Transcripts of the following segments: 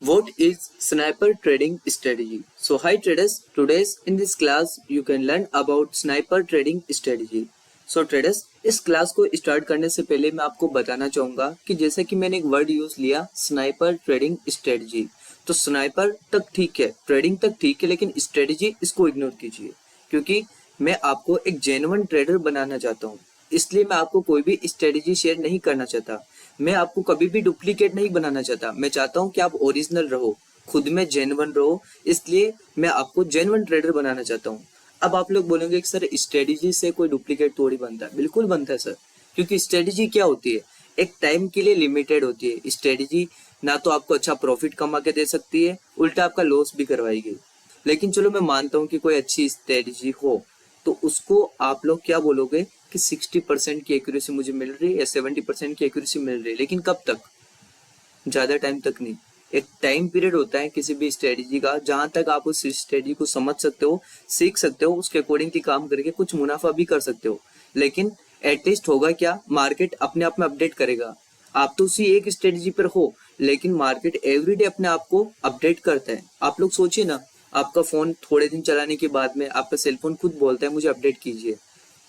What is sniper trading strategy? So hi traders, today's in this class you can learn about sniper trading strategy. So traders, इस class को start करने से पहले मैं आपको बताना चाहूंगा कि जैसे कि मैंने एक वर्ड यूज लिया स्नाइपर ट्रेडिंग स्ट्रेटजी। तो स्नाइपर तक ठीक है, ट्रेडिंग तक ठीक है, लेकिन स्ट्रेटजी इसको इग्नोर कीजिए क्योंकि मैं आपको एक जेन्युइन ट्रेडर बनाना चाहता हूँ। इसलिए मैं आपको कोई भी स्ट्रेटजी शेयर नहीं करना चाहता। मैं आपको कभी भी डुप्लीकेट नहीं बनाना चाहता। मैं चाहता हूँ कि आप ओरिजिनल रहो, खुद में जेन्युइन रहो। इसलिए मैं आपको जेन्युइन ट्रेडर बनाना चाहता हूँ। अब आप लोग बोलेंगे कि सर स्ट्रेटजी से कोई डुप्लीकेट थोड़ी बनता है। बिल्कुल बनता है सर, क्योंकि स्ट्रेटजी क्या होती है, एक टाइम के लिए लिमिटेड होती है। स्ट्रेटजी ना तो आपको अच्छा प्रॉफिट कमा के दे सकती है, उल्टा आपका लॉस भी करवाएगी। लेकिन चलो मैं मानता हूँ कि कोई अच्छी स्ट्रेटजी हो तो उसको आप लोग क्या बोलोगे कि 60% की एक्यूरेसी मुझे मिल रही है या 70% की एक्यूरेसी मिल रही है। लेकिन कब तक? ज्यादा टाइम तक नहीं। एक टाइम पीरियड होता है किसी भी स्ट्रेटजी का, जहां तक आप उस स्ट्रेटजी को समझ सकते हो, सीख सकते हो, उसके अकॉर्डिंगली काम करके कुछ मुनाफा भी कर सकते हो। लेकिन एटलीस्ट होगा क्या, मार्केट अपने आप में अपडेट करेगा। आप तो उसी एक स्ट्रेटजी पर हो, लेकिन मार्केट एवरीडे अपने आप को अपडेट करता है। आप लोग सोचिए ना, आपका फोन थोड़े दिन चलाने के बाद में आपका सेलफोन खुद बोलता है मुझे अपडेट कीजिए।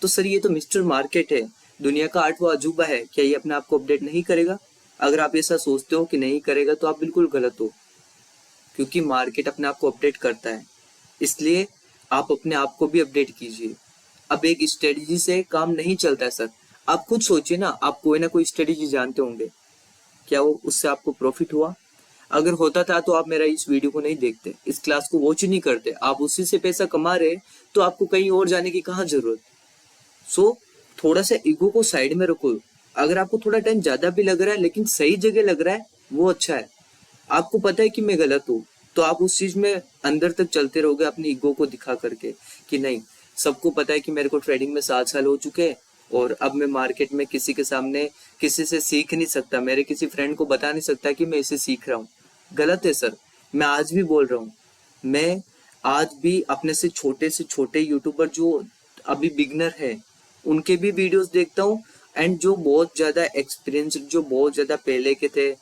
तो सर ये तो मिस्टर मार्केट है, दुनिया का 8वां अजूबा है, क्या ये अपने आप को अपडेट नहीं करेगा? अगर आप ऐसा सोचते हो कि नहीं करेगा तो आप बिल्कुल गलत हो, क्योंकि मार्केट अपने आप को अपडेट करता है। इसलिए आप अपने आप को भी अपडेट कीजिए। अब एक स्ट्रेटजी से काम नहीं चलता है सर। आप खुद सोचिए ना, आप कोई ना कोई स्ट्रेटजी जानते होंगे, क्या वो उससे आपको प्रॉफिट हुआ? अगर होता था तो आप मेरा इस वीडियो को नहीं देखते, इस क्लास को वॉच नहीं करते। आप उसी से पैसा कमा रहे तो आपको कहीं और जाने की कहाँ जरूरत। सो थोड़ा सा ईगो को साइड में रखो। अगर आपको थोड़ा टाइम ज्यादा भी लग रहा है लेकिन सही जगह लग रहा है, वो अच्छा है। आपको पता है कि मैं गलत हूँ, तो आप उस चीज में अंदर तक चलते रहोगे अपनी ईगो को दिखा करके कि नहीं, सबको पता है कि मेरे को ट्रेडिंग में 7 साल हो चुके हैं और अब मैं मार्केट में किसी के सामने किसी से सीख नहीं सकता, मेरे किसी फ्रेंड को बता नहीं सकता कि मैं इसे सीख रहा हूँ। गलत है सर। मैं आज भी बोल रहा हूँ, मैं आज भी अपने से छोटे यूट्यूबर जो अभी बिगनर है उनके भी वीडियोस देखता हूँ, एंड जो बहुत ज्यादा एक्सपीरियंस, जो बहुत ज्यादा पहले के थे,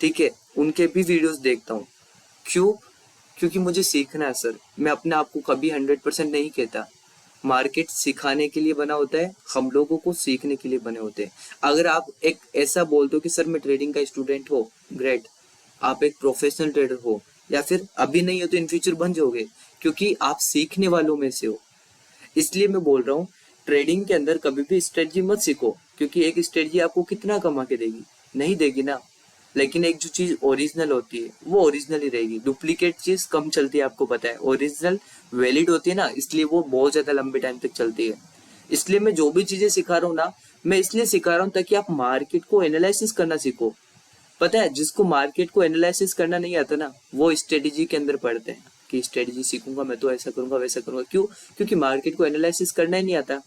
ठीक है, उनके भी वीडियोस देखता हूँ। क्यों? क्योंकि मुझे सीखना है सर। मैं अपने आप को कभी 100% नहीं कहता। मार्केट सिखाने के लिए बना होता है, हम लोगों को सीखने के लिए बने होते हैं। अगर आप एक ऐसा बोलते हो कि सर मैं ट्रेडिंग का स्टूडेंट हो, ग्रेट, आप एक प्रोफेशनल ट्रेडर हो, या फिर अभी नहीं हो तो इन फ्यूचर बन जाओगे, क्योंकि आप सीखने वालों में से हो। इसलिए मैं बोल रहा हूँ, ट्रेडिंग के अंदर कभी भी स्ट्रेटजी मत सीखो, क्योंकि एक स्ट्रेटजी आपको कितना कमा के देगी? नहीं देगी ना। लेकिन एक जो चीज ओरिजिनल होती है वो ओरिजिनल ही रहेगी। डुप्लीकेट चीज कम चलती है, आपको पता है। ओरिजिनल वैलिड होती है ना, इसलिए वो बहुत ज्यादा लंबे टाइम तक चलती है। इसलिए मैं जो भी चीजें सिखा रहा हूँ ना, मैं इसलिए सिखा रहा हूँ ताकि आप मार्केट को एनालिसिस करना सीखो। पता है, जिसको मार्केट को एनालिसिस करना नहीं आता ना, वो स्ट्रेटेजी के अंदर पढ़ते हैं कि स्ट्रेटेजी सीखूंगा मैं तो ऐसा करूंगा वैसा करूंगा। क्यों? क्योंकि मार्केट को एनालिसिस करना ही नहीं आता।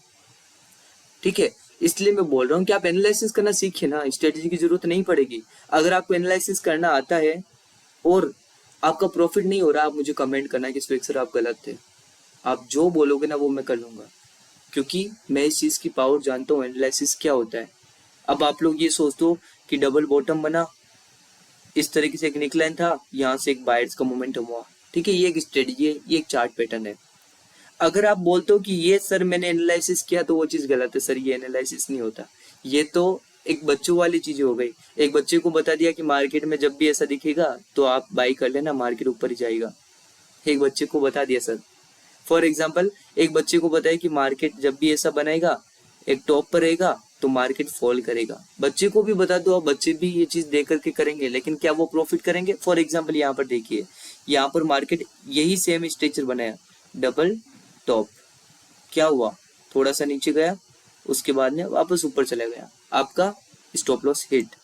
ठीक है, इसलिए मैं बोल रहा हूँ कि आप एनालिसिस करना सीखिए ना, स्ट्रेटेजी की जरूरत नहीं पड़ेगी। अगर आपको एनालिसिस करना आता है और आपका प्रॉफिट नहीं हो रहा, आप मुझे कमेंट करना कि स्पेक्सर आप गलत थे। आप जो बोलोगे ना वो मैं कर लूंगा, क्योंकि मैं इस चीज की पावर जानता हूँ, एनालिसिस क्या होता है। अब आप लोग ये सोचते हो कि डबल बॉटम बना, इस तरीके से एक निकलाइन था, यहाँ से एक बायर्स का मोमेंटम हुआ, ठीक है, ये एक स्ट्रेटजी है, ये एक चार्ट पैटर्न है। अगर आप बोलते हो कि ये सर मैंने एनालिसिस किया, तो वो चीज गलत है सर, ये एनालिसिस नहीं होता। ये तो एक बच्चों वाली चीज हो गई। एक बच्चे को बता दिया कि मार्केट में जब भी ऐसा दिखेगा तो आप बाई कर लेना, मार्केट ऊपर ही जाएगा। एक बच्चे को बता दिया सर। फॉर एग्जाम्पल, एक बच्चे को बताया कि मार्केट जब भी ऐसा बनाएगा, एक टॉप पर रहेगा, तो मार्केट फॉल करेगा। बच्चे को भी बता दो, अब बच्चे भी ये चीज देख करके करेंगे, लेकिन क्या वो प्रॉफिट करेंगे? फॉर एग्जाम्पल यहाँ पर देखिए, यहाँ पर मार्केट यही सेम स्ट्रक्चर बनाया, डबल टॉप, क्या हुआ? थोड़ा सा नीचे गया, उसके बाद में वापस ऊपर चला गया, आपका स्टॉप लॉस हिट।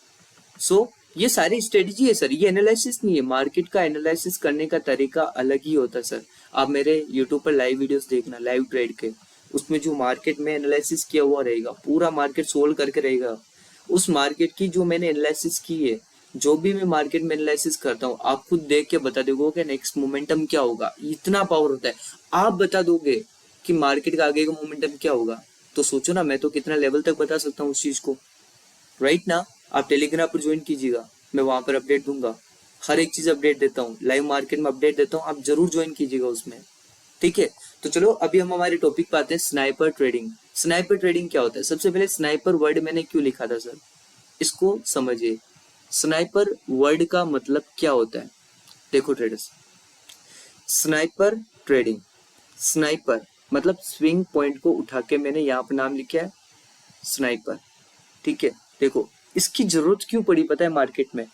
सो ये सारी स्ट्रेटजी है सर, ये एनालिसिस नहीं है। मार्केट का एनालिसिस करने का तरीका अलग ही होता है सर। आप मेरे यूट्यूब पर लाइव वीडियोस देखना, लाइव ट्रेड के, उसमें जो मार्केट में एनालिसिस किया हुआ रहेगा, पूरा मार्केट सोल्व करके रहेगा। उस मार्केट की जो मैंने एनालिसिस की है, जो भी मैं मार्केट में एनालिसिस करता हूँ, आप खुद देख के बता दोगे कि नेक्स्ट मोमेंटम क्या होगा। इतना पावर होता है, आप बता दोगे कि मार्केट का आगे का मोमेंटम क्या होगा। तो सोचो ना, मैं तो कितना लेवल तक बता सकता हूँ उस चीज को, राइट ना। आप टेलीग्राम पर ज्वाइन कीजिएगा, मैं वहां पर अपडेट दूंगा। हर एक चीज अपडेट देता हूँ, लाइव मार्केट में अपडेट देता हूँ, आप जरूर ज्वाइन कीजिएगा उसमें। ठीक है, तो चलो अभी हम हमारे टॉपिक पे आते हैं, स्नाइपर ट्रेडिंग। स्नाइपर ट्रेडिंग क्या होता है? सबसे पहले स्नाइपर वर्ड मैंने क्यों लिखा था सर, इसको समझिए। स्नाइपर वर्ड का मतलब क्या होता है? देखो ट्रेडर्स, स्नाइपर ट्रेडिंग, स्नाइपर मतलब स्विंग पॉइंट को उठा के मैंने यहाँ पर नाम लिखा है स्नाइपर। ठीक है, देखो इसकी जरूरत क्यों पड़ी पता है मार्केट में?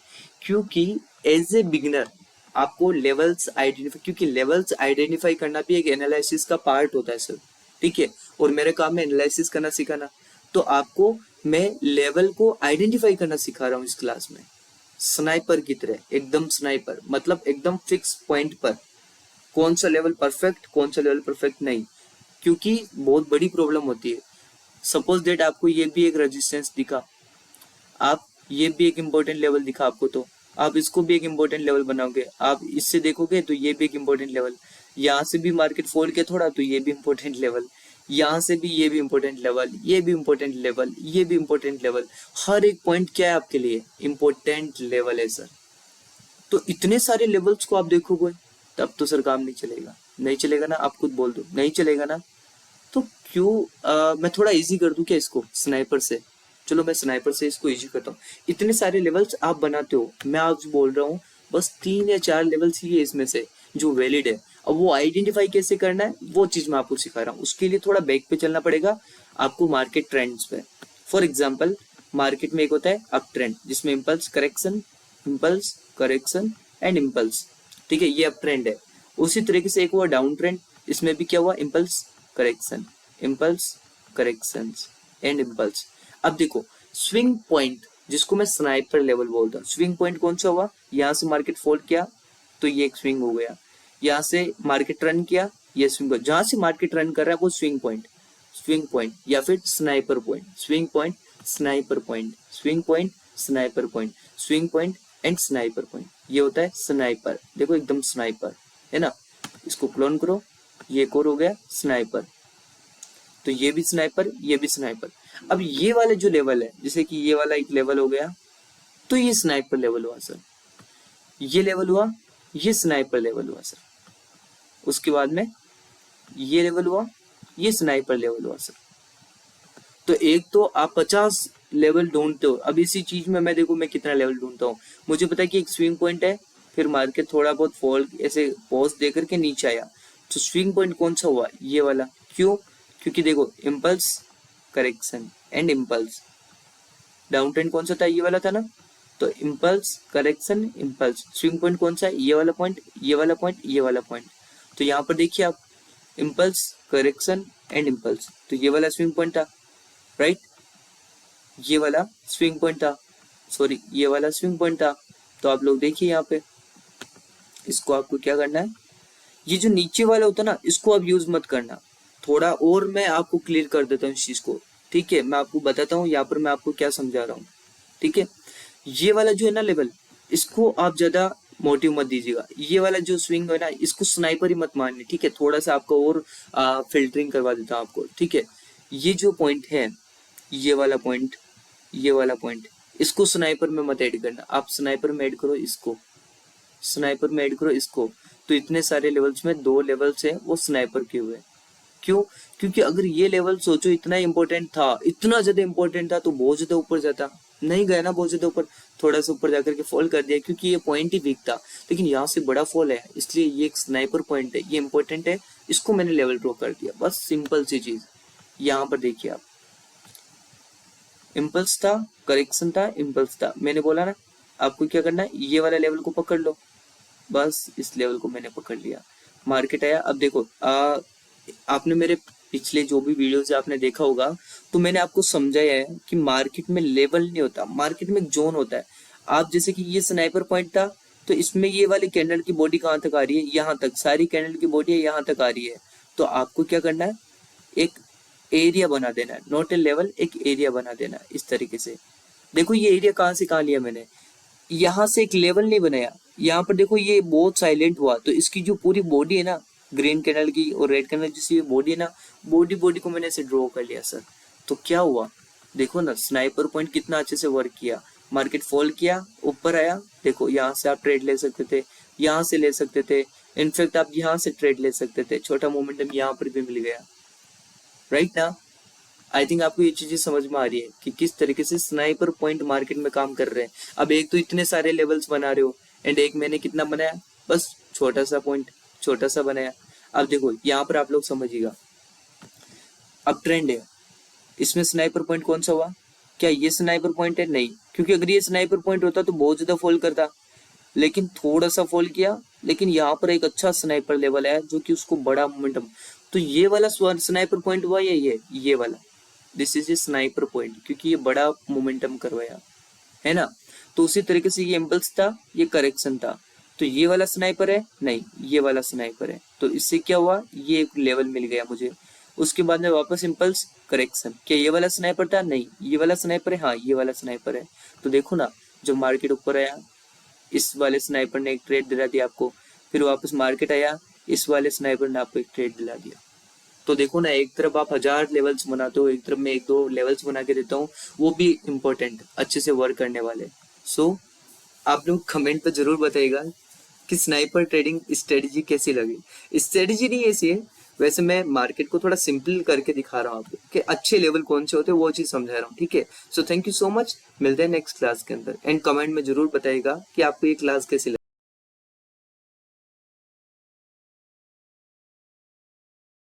क्योंकि एज ए बिगिनर आपको लेवल्स आइडेंटिफाई, क्योंकि लेवल्स आइडेंटिफाई करना भी एक एनालिसिस का पार्ट होता है सर। ठीक है, और मेरे काम में एनालिसिस करना सिखाना, तो आपको मैं लेवल को आइडेंटिफाई करना सिखा रहा हूँ इस क्लास में। स्नाइपर की तरह एकदम स्नाइपर मतलब एकदम फिक्स पॉइंट पर, कौन सा लेवल परफेक्ट कौन सा लेवल परफेक्ट नहीं, क्योंकि बहुत बड़ी प्रॉब्लम होती है। सपोज दैट आपको ये भी एक रेजिस्टेंस दिखा, आप ये भी एक इम्पोर्टेंट लेवल दिखा आपको, तो आप इसको भी एक इम्पोर्टेंट लेवल बनाओगे, आप इससे देखोगे तो ये भी एक इम्पोर्टेंट लेवल, यहाँ से भी मार्केट फॉल के थोड़ा तो ये भी इम्पोर्टेंट लेवल, यहाँ से भी ये भी इम्पोर्टेंट लेवल, ये भी इम्पोर्टेंट लेवल, ये भी इम्पोर्टेंट लेवल, हर एक पॉइंट क्या है आपके लिए? इम्पोर्टेंट लेवल है सर। तो इतने सारे लेवल्स को आप देखोगे तब तो सर काम नहीं चलेगा। नहीं चलेगा ना, आप खुद बोल दो, नहीं चलेगा ना। तो क्यों मैं थोड़ा इजी कर दूं क्या इसको स्नाइपर से? चलो मैं स्नाइपर से इसको इजी करता हूँ। इतने सारे लेवल्स आप बनाते हो, मैं आज बोल रहा हूँ बस 3 या 4 लेवल्स ही है इसमें से जो वैलिड है। अब वो आइडेंटिफाई कैसे करना है वो चीज मैं आपको सिखा रहा हूँ। उसके लिए थोड़ा बैक पे चलना पड़ेगा आपको, मार्केट ट्रेंड्स पे। फॉर एग्जाम्पल, मार्केट में एक होता है अप ट्रेंड जिसमें इम्पल्स करेक्शन एंड इम्पल्स। ठीक है, ये अप ट्रेंड है। उसी तरीके से एक हुआ डाउन ट्रेंड, इसमें भी क्या हुआ? Impulse correction and impulse. अब देखो स्विंग पॉइंट जिसको मैं स्नाइपर लेवल बोलता हूँ, स्विंग पॉइंट कौन सा हुआ? यहाँ से मार्केट फॉल किया तो ये एक स्विंग हो गया, यहाँ से मार्केट रन किया ये स्विंग, जहां से मार्केट रन कर रहा है वो स्विंग पॉइंट या फिर sniper point. Swing point sniper point, swing point sniper point, swing point and sniper point, ये होता है स्नाइपर। देखो एकदम स्नाइपर है ना, इसको क्लोन करो, ये एक और हो गया स्नाइपर। तो ये भी स्नाइपर, ये भी स्नाइपर। अब ये वाले जो लेवल है, जैसे कि ये वाला एक लेवल हो गया, तो ये स्नाइपर लेवल हुआ सर। ये लेवल हुआ, ये स्नाइपर लेवल हुआ सर। उसके बाद में ये लेवल हुआ, ये स्नाइपर लेवल हुआ सर। तो एक तो आप 50 लेवल ढूंढते हो। अब इसी चीज में मैं देखो मैं कितना लेवल ढूंढता हूँ। मुझे पता है कि एक स्विंग पॉइंट है, फिर मार्केट थोड़ा बहुत फॉल ऐसे पॉज दे करके नीचे आया, तो स्विंग पॉइंट कौन सा हुआ? ये वाला। क्यों? क्योंकि देखो impulse correction and impulse. Down trend कौन सा था? ये वाला था ना, तो impulse correction impulse. Swing point कौन सा है? ये वाला पॉइंट, ये वाला पॉइंट, ये वाला पॉइंट। तो यहाँ पर देखिए आप, इम्पल्स करेक्शन एंड इम्पल्स, तो ये वाला स्विंग पॉइंट था, राइट? ये वाला स्विंग पॉइंट था, सॉरी ये वाला स्विंग पॉइंट था। तो आप लोग देखिए यहाँ पे, इसको आपको क्या करना है, ये जो नीचे वाला होता है ना, इसको आप यूज मत करना। थोड़ा और मैं आपको क्लियर कर देता हूँ इस चीज को। ठीक है, मैं आपको बताता हूँ यहाँ पर मैं आपको क्या समझा रहा हूँ। ठीक है, ये वाला जो है ना लेवल, इसको आप ज्यादा मोटिव मत दीजिएगा। ये वाला जो स्विंग है ना, इसको स्नाइपर ही मत मानिए। ठीक है, थोड़ा सा आपको और फिल्टरिंग करवा देता हूँ आपको। ठीक है, ये जो पॉइंट है, ये वाला पॉइंट, ये वाला पॉइंट, इसको स्नाइपर में मत ऐड करना। आप स्नाइपर में ऐड करो इसको, स्नाइपर में ऐड करो इसको। तो इतने सारे लेवल्स में 2 लेवल्स है वो स्नाइपर के हुए। क्यों? क्योंकि अगर ये लेवल सोचो इतना इंपॉर्टेंट था, इतना ज्यादा इंपॉर्टेंट था, तो बहुत ज्यादा ऊपर जाता, नहीं गया ना बहुत ज्यादा ऊपर, थोड़ा सा ऊपर जाकर के फॉल कर दिया क्योंकि ये पॉइंट ही वीक था। लेकिन यहाँ से बड़ा फॉल है, इसलिए ये एक स्नाइपर पॉइंट है, ये इंपॉर्टेंट है, इसको मैंने लेवल ड्रॉ कर दिया। बस सिंपल सी चीज। यहाँ पर देखिए आप, इम्पल्स था, करेक्शन था, इम्पल्स था, मैंने बोला ना आपको क्या करना है, ये वाला लेवल को पकड़ लो। बस इस लेवल को मैंने पकड़ लिया, मार्केट आया। अब देखो आपने मेरे पिछले जो भी वीडियोस आपने देखा होगा, तो मैंने आपको समझाया है कि मार्केट में लेवल नहीं होता, मार्केट में एक जोन होता है। आप जैसे कि ये स्नाइपर पॉइंट था, तो इसमें ये वाली कैंडल की बॉडी कहाँ तक आ रही है? यहाँ तक, सारी कैंडल की बॉडी यहाँ तक आ रही है। तो आपको क्या करना है, एक एरिया बना देना है, नॉट ए लेवल, एक एरिया बना देना है इस तरीके से। देखो ये एरिया कहाँ से कहाँ लिया मैंने, यहाँ से एक लेवल नहीं बनाया। यहाँ पर देखो ये बहुत साइलेंट हुआ, तो इसकी जो पूरी बॉडी है ना, ग्रीन कैंडल की और रेड कैंडल जिसकी बॉडी है ना, बॉडी को मैंने ऐसे ड्रॉ कर लिया सर। तो क्या हुआ देखो ना, स्नाइपर पॉइंट कितना अच्छे से वर्क किया। मार्केट फॉल किया, ऊपर आया, देखो यहाँ से आप ट्रेड ले सकते थे, यहाँ से ले सकते थे, इनफैक्ट आप यहाँ से ट्रेड ले सकते थे, छोटा मोमेंटम यहाँ पर भी मिल गया, राइट ना। आई थिंक आपको ये चीजें समझ में आ रही है कि किस तरीके से स्नाइपर पॉइंट मार्केट में काम कर रहे हैं। अब एक तो इतने सारे लेवल्स बना रहे हो, एंड एक मैंने कितना बनाया, बस छोटा सा पॉइंट, छोटा सा बनाया। अब देखो यहाँ पर आप लोग समझिएगा, अब ट्रेंड है, इसमें स्नाइपर पॉइंट कौन सा हुआ, क्या ये स्नाइपर पॉइंट है, नहीं, क्योंकि अगर ये स्नाइपर पॉइंट होता तो बहुत ज्यादा फॉल करता, लेकिन थोड़ा सा फॉल किया, लेकिन यहाँ पर एक अच्छा स्नाइपर लेवल है जो कि उसको बड़ा मोमेंटम, तो ये वाला स्नाइपर पॉइंट हुआ या ये वाला, this is a sniper point, क्योंकि ये बड़ा मोमेंटम करवाया है ना। तो उसी तरीके से ये इम्पल्स था, ये करेक्शन था, तो ये वाला स्नाइपर है, नहीं ये वाला स्नाइपर है, तो इससे क्या हुआ, ये एक लेवल मिल गया मुझे। उसके बाद में वापस इम्पल्स करेक्शन, क्या ये वाला स्नाइपर था, नहीं ये वाला स्नाइपर है, हाँ ये वाला स्नाइपर है। तो देखो ना, जब मार्केट ऊपर आया, इस वाले स्नाइपर ने एक ट्रेड दिला दिया आपको, फिर वापस मार्केट आया, इस वाले स्नाइपर ने आपको एक ट्रेड दिला दिया। तो देखो ना, एक तरफ आप 1000 लेवल्स बनाते हो, एक तरफ मैं 1-2 लेवल्स बना के देता हूँ, वो भी इम्पोर्टेंट, अच्छे से वर्क करने वाले। सो आप लोग कमेंट पे जरूर बताइएगा कि स्नाइपर ट्रेडिंग स्ट्रेटजी कैसी लगी। स्ट्रेटजी नहीं ऐसी है, वैसे मैं मार्केट को थोड़ा सिंपल करके दिखा रहा हूँ आपको कि अच्छे लेवल कौन से होते हैं, वो चीज समझा रहा हूँ, ठीक है। So thank you so much, मिलते हैं नेक्स्ट क्लास के अंदर, एंड कमेंट में जरूर बताइएगा कि आपको ये क्लास कैसी लगी।